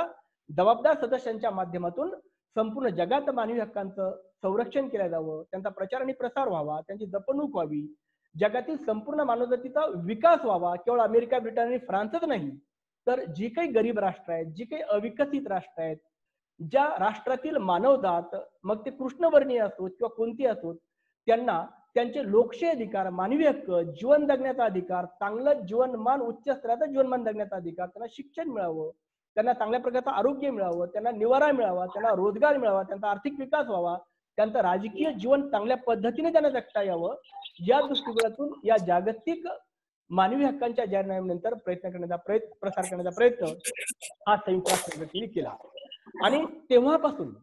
जबाबदार सदस्यांच्या माध्यमातून संपूर्ण जगात मानवी हक्कांचं संरक्षण केलं जावं, त्यांचा प्रचार आणि प्रसार व्हावा, त्यांची जपणूक व्हावी, जगातील संपूर्ण मानवजातीचा विकास व्हावा. केवळ अमेरिका, ब्रिटन आणि फ्रान्सच नाही, तर जी काही गरीब राष्ट्र आहेत, जी काही अविकसित राष्ट्र आहेत, ज्या राष्ट्रातील मानवजात, मग ते कृष्णवर्णीय असोत किंवा कोणती असोत, त्यांना त्यांचे लोकशाही अधिकार, मानवी हक्क, जीवन जगण्याचा अधिकार, चांगलं जीवनमान, उच्च स्तराचं जीवनमान जगण्याचा अधिकार, त्यांना शिक्षण मिळावं, त्यांना चांगल्या प्रकारचं आरोग्य मिळावं, त्यांना निवारा मिळावा, त्यांना रोजगार मिळावा, त्यांचा आर्थिक विकास व्हावा, त्यांचं राजकीय जीवन चांगल्या पद्धतीने त्यांना जगता यावं, या दृष्टिकोनातून या जागतिक मानवी हक्कांच्या जाहीरनाम्यानंतर प्रसार करण्याचा प्रयत्न हा संयुक्त राष्ट्र संघटनेने केला. आणि तेव्हापासून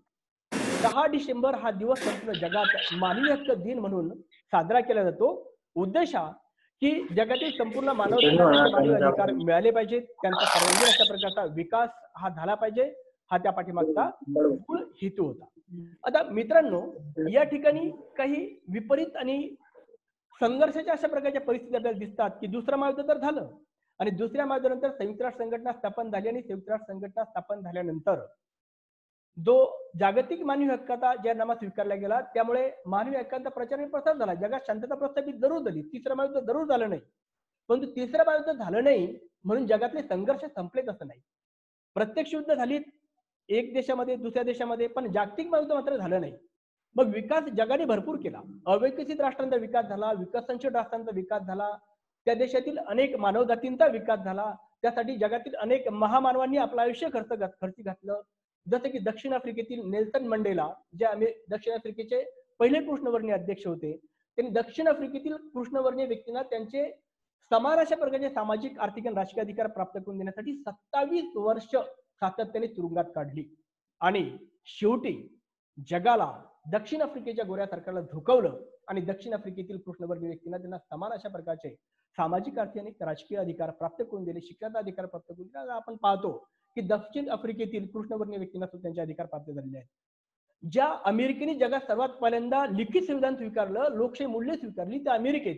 10 डिसेंबर हा दिवस संपूर्ण जगात मानवी हक्क दिन म्हणून साजरा केला जातो. उद्देश हा की जगातील संपूर्ण मानवतेला मानवी अधिकार मिळाले पाहिजेत, त्यांचा सर्वांगीण अशा प्रकारचा विकास हा झाला पाहिजे, हा त्या पाठीमागचा मूळ हेतू होता. आता मित्रांनो, या ठिकाणी काही विपरीत आणि संघर्षाच्या अशा प्रकारच्या परिस्थिती आपल्याला दिसतात की दुसरं महायुद्ध तर झालं आणि दुसऱ्या महायुद्धानंतर संयुक्त राष्ट्र संघटना स्थापन झाली आणि संयुक्त राष्ट्र संघटना स्थापन झाल्यानंतर जो जागतिक मानवी हक्काचा जाहीरनामा स्वीकारला गेला, त्यामुळे मानवी हक्कांचा प्रचार आणि प्रसार झाला. जगात शांतता प्रस्थापित जरूर झाली, तिसरं महायुद्ध जरूर झालं नाही, परंतु तिसरं महायुद्ध झालं नाही म्हणून जगातले संघर्ष संपलेच असं नाही. प्रत्यक्ष युद्ध झालीत एक देशामध्ये दुसऱ्या देशामध्ये, पण जागतिक महायुद्ध मात्र झालं नाही. मग विकास जगाने भरपूर केला, अविकसित राष्ट्रांचा विकास झाला, विकसनशील राष्ट्रांचा विकास झाला, त्या देशातील अनेक मानवजातींचा विकास झाला, त्यासाठी जगातील अनेक महामानवांनी आपलं आयुष्य खर्ची घातलं. जसं की दक्षिण आफ्रिकेतील नेल्सन मंडेला, जे दक्षिण आफ्रिकेचे पहिले कृष्णवर्णीय अध्यक्ष होते, त्यांनी दक्षिण आफ्रिकेतील कृष्णवर्णीय व्यक्तींना त्यांचे समान अशा प्रकारचे सामाजिक, आर्थिक आणि राजकीय अधिकार प्राप्त करून देण्यासाठी 27 वर्ष सातत्याने तुरुंगात काढली आणि शेवटी जगाला दक्षिण आफ्रिकेच्या गोऱ्या सरकारला झुकवलं आणि दक्षिण आफ्रिकेतील कृष्णवर्णीय व्यक्तींना त्यांना समान अशा प्रकारचे सामाजिक, आर्थिक आणि राजकीय अधिकार प्राप्त करून दिले, शिक्षणाचा अधिकार प्राप्त करून दिला. आपण पाहतो की दक्षिण आफ्रिकेतील कृष्णवर्णीय व्यक्तींना सुद्धा त्यांचे अधिकार प्राप्त झालेले आहेत. ज्या अमेरिकेने जगात सर्वात पहिल्यांदा लिखित संविधान स्वीकारलं, लोकशाही मूल्य स्वीकारली, त्या अमेरिकेत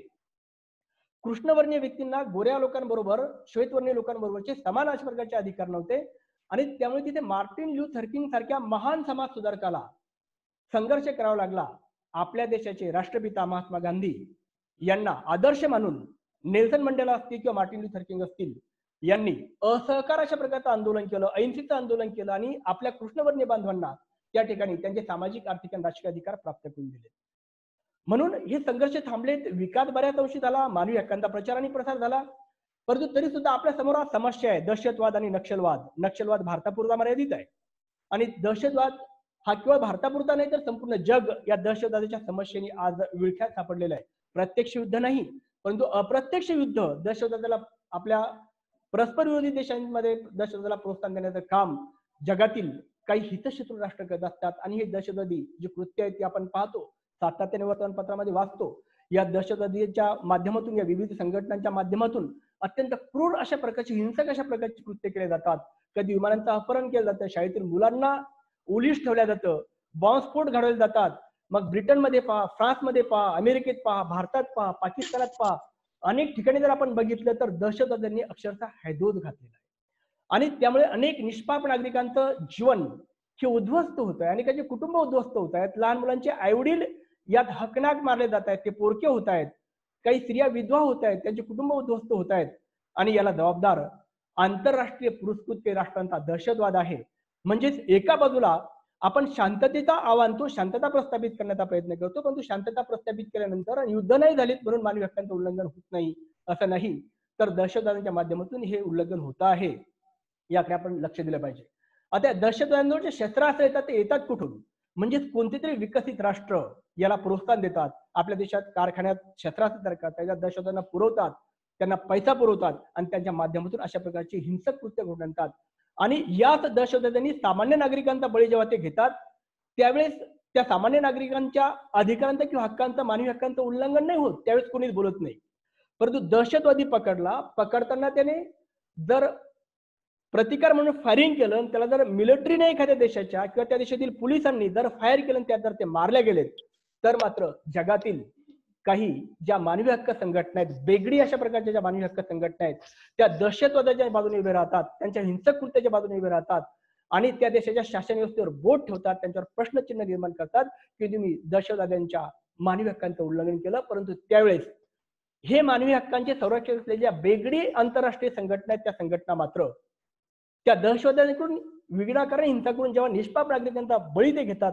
कृष्णवर्णीय व्यक्तींना गोऱ्या लोकांबरोबर श्वेतवर्णीय लोकांबरोबरचे समान अशा प्रकारचे अधिकार नव्हते आणि त्यामुळे तिथे मार्टिन ल्यूथर किंग सारख्या महान समाज सुधारकाला संघर्ष करावा लागला. आपल्या देशाचे राष्ट्रपिता महात्मा गांधी यांना आदर्श मानून नेल्सन मंडेला असतील किंवा मार्टिन ल्यूथर किंग असतील, यांनी असहकार अशा प्रकारचं आंदोलन केलं, अहिंसेचं आंदोलन केलं आणि आपल्या कृष्णवर्णीय बांधवांना त्या ठिकाणी त्यांचे सामाजिक, आर्थिक आणि राजकीय अधिकार प्राप्त करून दिले. म्हणून हे संघर्ष थांबलेत, विकास बऱ्याच अंशी झाला, मानवी हक्कांचा प्रचार आणि प्रसार झाला, परंतु तरी सुद्धा आपल्या समोर समस्या आहे दहशतवाद आणि नक्षलवाद. नक्षलवाद भारतापुरता मर्यादित आहे आणि दहशतवाद हा केवळ भारतापुरता नाही तर संपूर्ण जग या दहशतवादाच्या समस्येने आज विळख्यात सापडलेला आहे. प्रत्यक्ष युद्ध नाही, परंतु अप्रत्यक्ष युद्ध दहशतवादाला, आपल्या परस्पर विरोधी देशांमध्ये दहशतवादाला प्रोत्साहन देण्याचं काम जगातील काही हितशत्रू राष्ट्र करत असतात आणि हे दहशतवादी जे कृत्य आहेत ते आपण पाहतो, सातत्याने वर्तमानपत्रामध्ये वाचतो. या दहशतवादीच्या माध्यमातून, या विविध संघटनांच्या माध्यमातून अत्यंत क्रूर अशा प्रकारची, हिंसक अशा प्रकारची कृत्य केले जातात. कधी विमानांचं अपहरण केलं जातं, शाळेतील मुलांना ओलीस ठेवल्या जातं, बॉम्बस्फोट घडवले जातात. मग ब्रिटनमध्ये पहा, फ्रान्समध्ये पहा, अमेरिकेत पहा, भारतात पहा, पाकिस्तानात पहा, अनेक ठिकाणी जर आपण बघितलं तर दहशतवाद्यांनी अक्षरशः हैदोस घातलेला आहे आणि त्यामुळे अनेक निष्पाप नागरिकांचं जीवन हे उद्ध्वस्त होत आहे, अनेकांचे कुटुंब उद्ध्वस्त होत आहेत, लहान मुलांचे आईवडील यात हकनाक मारले जात आहेत, ते पोरके होत आहेत, काही स्त्रिया विधवा होत आहेत, त्यांचे कुटुंब उद्ध्वस्त होत आहेत आणि याला जबाबदार आंतरराष्ट्रीय पुरस्कृत राष्ट्रांचा दहशतवाद आहे. म्हणजेच एका बाजूला आपण शांततेचा आव्हान, तो शांतता प्रस्थापित करण्याचा प्रयत्न करतो, परंतु शांतता प्रस्थापित केल्यानंतर युद्ध नाही झालीत म्हणून मानवी हक्कांचं उल्लंघन होत नाही असं नाही, तर दहशतवादाच्या माध्यमातून हे उल्लंघन होत आहे, याकडे आपण लक्ष दिलं पाहिजे. आता दहशतवाद्यांवर जे शस्त्रास्त्र येतात ते येतात कुठून? म्हणजेच कोणते तरी विकसित राष्ट्र याला प्रोत्साहन देतात, आपल्या देशात कारखान्यात शस्त्रास्त्र तयार करतात, त्याच्या दहशतवाद्यांना पुरवतात, त्यांना पैसा पुरवतात आणि त्यांच्या माध्यमातून अशा प्रकारची हिंसक कृत्य घडवून आणतात. आणि याच दहशतवाद्यांनी सामान्य नागरिकांचा बळी जेव्हा ते घेतात त्यावेळेस त्या सामान्य नागरिकांच्या अधिकारांचा किंवा हक्कांचा, मानवी हक्कांचं उल्लंघन नाही होत, त्यावेळेस कोणीच बोलत नाही. परंतु दहशतवादी पकडताना त्याने जर प्रतिकार म्हणून फायरिंग केलं, त्याला जर मिलिटरीने एखाद्या देशाच्या किंवा त्या देशातील पोलिसांनी जर फायर केलं, त्यात जर ते मारले गेलेत, तर मात्र जगातील काही ज्या मानवी हक्क संघटना आहेत, बेगडी अशा प्रकारच्या ज्या मानवी हक्क संघटना आहेत, त्या दहशतवादाच्या बाजूने उभे राहतात, त्यांच्या हिंसक कृत्याच्या बाजूने उभे राहतात आणि त्या देशाच्या शासन व्यवस्थेवर बोट ठेवतात, त्यांच्यावर प्रश्नचिन्ह निर्माण करतात की तुम्ही दहशतवाद्यांच्या मानवी हक्कांचं उल्लंघन केलं. परंतु त्यावेळेस हे मानवी हक्कांचे संरक्षण असलेल्या बेगडी आंतरराष्ट्रीय संघटना आहेत, त्या संघटना मात्र त्या दहशतवाद्यांकडून विनाकारण हिंसा करून जेव्हा निष्पाप नागरिकांचा बळी ते घेतात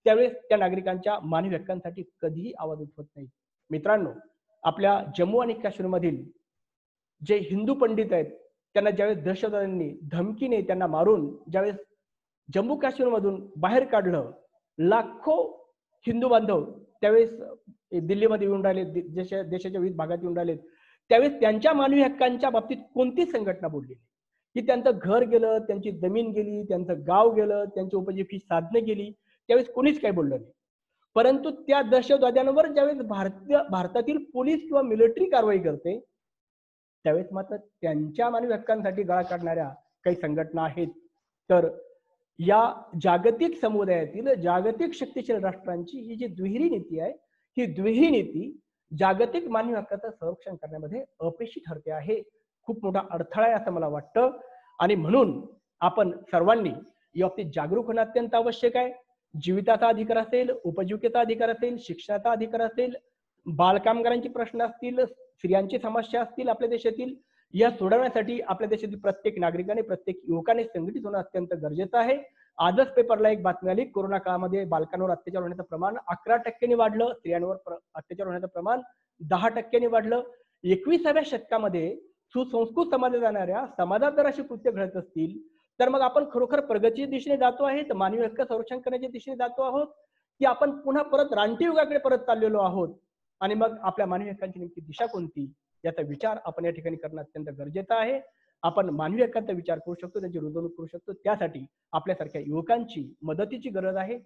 त्यावेळेस त्या नागरिकांच्या मानवी हक्कांसाठी कधीही आवाज उठवत नाही. मित्रांनो, आपल्या जम्मू आणि काश्मीरमधील जे हिंदू पंडित आहेत त्यांना ज्यावेळेस दहशतवाद्यांनी धमकीने त्यांना मारून ज्यावेळेस जम्मू काश्मीरमधून बाहेर काढलं, लाखो हिंदू बांधव त्यावेळेस दिल्लीमध्ये येऊन राहिले, देशाच्या विविध भागात येऊन राहिले, त्यावेळेस त्यांच्या मानवी हक्कांच्या बाबतीत कोणतीच संघटना बोलली नाही. की त्यांचं घर गेलं, त्यांची जमीन गेली, त्यांचं गाव गेलं, त्यांची उपजीविकेची साधनं गेली, त्यावेळेस कोणीच काही बोललं नाही. परंतु त्या दहशतवाद्यांवर ज्यावेळेस भारतातील पोलीस किंवा मिलिटरी कारवाई करते त्यावेळेस मात्र त्यांच्या मानवी हक्कांसाठी गळा काढणाऱ्या काही संघटना आहेत. तर या जागतिक समुदायातील जागतिक शक्तिशाली राष्ट्रांची ही जी दुहेरी नीती आहे, ही दुहेरी नीती जागतिक मानवी हक्काचं संरक्षण करण्यामध्ये अपयशी ठरते आहे. खूप मोठा अडथळा आहे असं मला वाटतं. आणि म्हणून आपण सर्वांनी या बाबतीत जागरूक होणं अत्यंत आवश्यक आहे. जीविताचा अधिकार असेल, उपजीविकेचा अधिकार असेल, शिक्षणाचा अधिकार असेल, बालकामगारांचे प्रश्न असतील, स्त्रियांची समस्या असतील आपल्या देशातील, या सोडवण्यासाठी आपल्या देशातील प्रत्येक नागरिकाने, प्रत्येक युवकाने संघटित होणं अत्यंत गरजेचं आहे. आजच पेपरला एक बातमी आली, कोरोना काळामध्ये बालकांवर अत्याचार होण्याचं प्रमाण 11% वाढलं, स्त्रियांवर अत्याचार होण्याचं प्रमाण 10% वाढलं. 21व्या शतकामध्ये सुसंस्कृत समाजात जाणाऱ्या समाजात जर अशी कृत्य घडत असतील तर मग आपण खरोखर प्रगतीच्या दिशेने जातो आहे, मानवी हक्क संरक्षण करण्याच्या दिशेने जातो आहोत, की आपण पुन्हा परत रानटी युगाकडे परत चाललेलो आहोत. आणि मग आपल्या मानवी हक्कांची नेमकी दिशा कोणती याचा विचार आपण या ठिकाणी करणं अत्यंत गरजेचं आहे. आपण मानवी हक्कांचा विचार करू शकतो, त्यांची रुजवणूक करू शकतो. त्यासाठी आपल्यासारख्या युवकांची मदतीची गरज आहे.